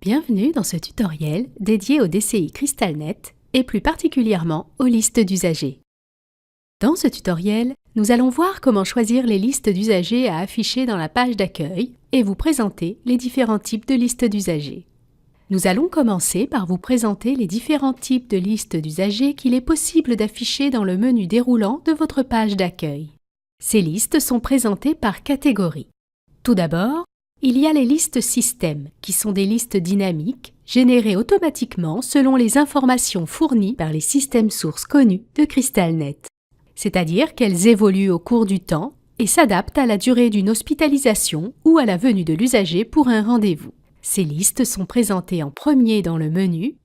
Bienvenue dans ce tutoriel dédié au DCI CrystalNet et plus particulièrement aux listes d'usagers. Dans ce tutoriel, nous allons voir comment choisir les listes d'usagers à afficher dans la page d'accueil et vous présenter les différents types de listes d'usagers. Nous allons commencer par vous présenter les différents types de listes d'usagers qu'il est possible d'afficher dans le menu déroulant de votre page d'accueil. Ces listes sont présentées par catégorie. Tout d'abord, il y a les listes système, qui sont des listes dynamiques, générées automatiquement selon les informations fournies par les systèmes sources connus de CrystalNet. C'est-à-dire qu'elles évoluent au cours du temps et s'adaptent à la durée d'une hospitalisation ou à la venue de l'usager pour un rendez-vous. Ces listes sont présentées en premier dans le menu.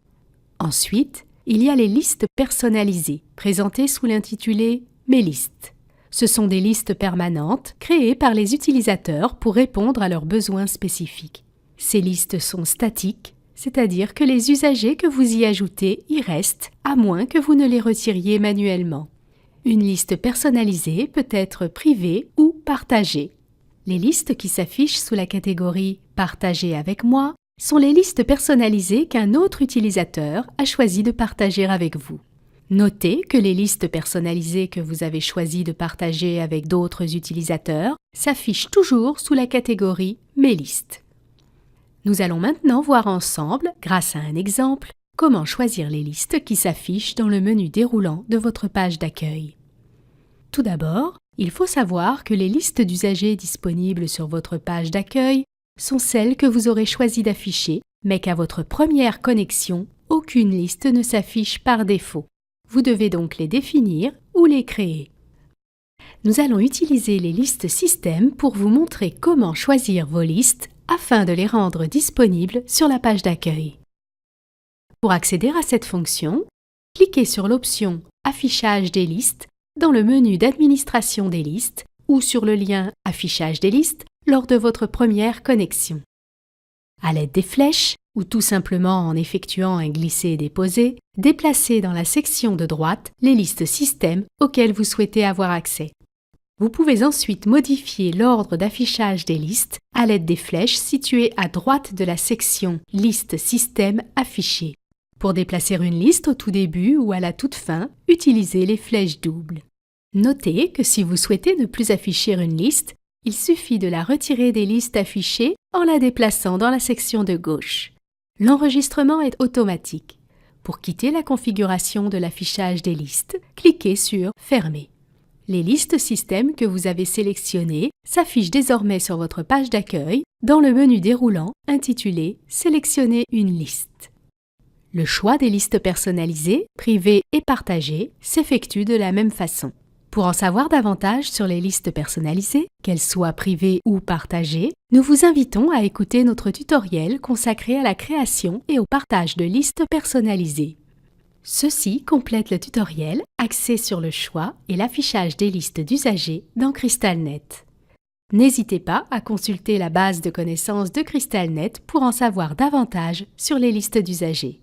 Ensuite, il y a les listes personnalisées, présentées sous l'intitulé « Mes listes ». Ce sont des listes permanentes créées par les utilisateurs pour répondre à leurs besoins spécifiques. Ces listes sont statiques, c'est-à-dire que les usagers que vous y ajoutez y restent, à moins que vous ne les retiriez manuellement. Une liste personnalisée peut être privée ou partagée. Les listes qui s'affichent sous la catégorie « Partager avec moi » sont les listes personnalisées qu'un autre utilisateur a choisi de partager avec vous. Notez que les listes personnalisées que vous avez choisi de partager avec d'autres utilisateurs s'affichent toujours sous la catégorie « Mes listes ». Nous allons maintenant voir ensemble, grâce à un exemple, comment choisir les listes qui s'affichent dans le menu déroulant de votre page d'accueil. Tout d'abord, il faut savoir que les listes d'usagers disponibles sur votre page d'accueil sont celles que vous aurez choisi d'afficher, mais qu'à votre première connexion, aucune liste ne s'affiche par défaut. Vous devez donc les définir ou les créer. Nous allons utiliser les listes système pour vous montrer comment choisir vos listes afin de les rendre disponibles sur la page d'accueil. Pour accéder à cette fonction, cliquez sur l'option « Affichage des listes » dans le menu d'administration des listes ou sur le lien « Affichage des listes » lors de votre première connexion. À l'aide des flèches, ou tout simplement en effectuant un glisser-déposer, déplacez dans la section de droite les listes système auxquelles vous souhaitez avoir accès. Vous pouvez ensuite modifier l'ordre d'affichage des listes à l'aide des flèches situées à droite de la section « Liste système affichée ». Pour déplacer une liste au tout début ou à la toute fin, utilisez les flèches doubles. Notez que si vous souhaitez ne plus afficher une liste, il suffit de la retirer des listes affichées en la déplaçant dans la section de gauche. L'enregistrement est automatique. Pour quitter la configuration de l'affichage des listes, cliquez sur « Fermer ». Les listes système que vous avez sélectionnées s'affichent désormais sur votre page d'accueil dans le menu déroulant intitulé « Sélectionner une liste ». Le choix des listes personnalisées, privées et partagées s'effectue de la même façon. Pour en savoir davantage sur les listes personnalisées, qu'elles soient privées ou partagées, nous vous invitons à écouter notre tutoriel consacré à la création et au partage de listes personnalisées. Ceci complète le tutoriel axé sur le choix et l'affichage des listes d'usagers dans CrystalNet. N'hésitez pas à consulter la base de connaissances de CrystalNet pour en savoir davantage sur les listes d'usagers.